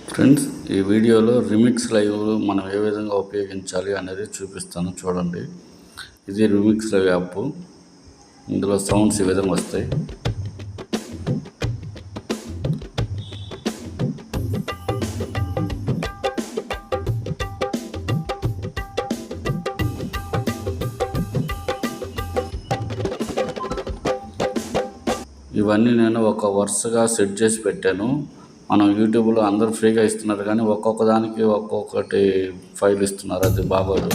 Friends, ఈ వీడియోలో remix live మనం ఏ విధంగా ఉపయోగించాలి అనేది చూపిస్తాను చూడండి. ఇది రిమిక్స్ లైవ్ యాప్. ఇందులో సౌండ్స్ ఈ విధంగా వస్తాయి. ఇవన్నీ నేను ఒక వరుసగా సెట్ చేసి పెట్టాను. మనం యూట్యూబ్లో అందరూ ఫ్రీగా ఇస్తున్నారు, కానీ ఒక్కొక్క దానికి ఒక్కొక్కటి ఫైల్ ఇస్తున్నారు. అది బాగోదు.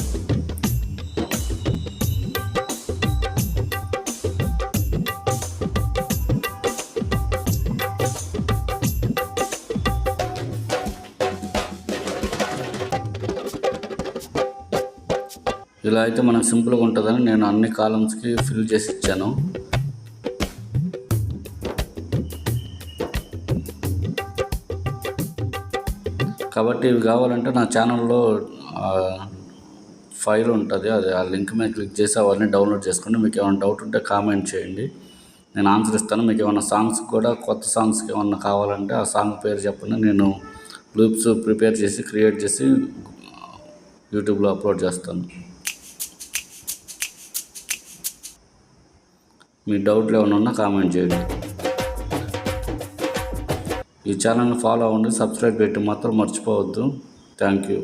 ఇలా అయితే మనకు సింపుల్గా ఉంటుందని నేను అన్ని కాలమ్స్కి ఫిల్ చేసి ఇచ్చాను. కాబట్టి ఇవి కావాలంటే నా ఛానల్లో ఫైల్ ఉంటుంది, అది ఆ లింక్ మీద క్లిక్ చేసి అవన్నీ డౌన్లోడ్ చేసుకోండి. మీకు ఏమైనా డౌట్ ఉంటే కామెంట్ చేయండి, నేను ఆన్సర్ ఇస్తాను. మీకు ఏమైనా సాంగ్స్ కూడా కొత్త సాంగ్స్కి ఏమన్నా కావాలంటే ఆ సాంగ్ పేరు చెప్పండి, నేను లూప్స్ ప్రిపేర్ చేసి క్రియేట్ చేసి యూట్యూబ్లో అప్లోడ్ చేస్తాను. మీ డౌట్లు ఏమైనా ఉన్నా కామెంట్ చేయండి. ఈ ఛానల్ని ఫాలో అవ్వండి, సబ్స్క్రైబ్ చేయడం మాత్రం మర్చిపోవద్దు. Thank you.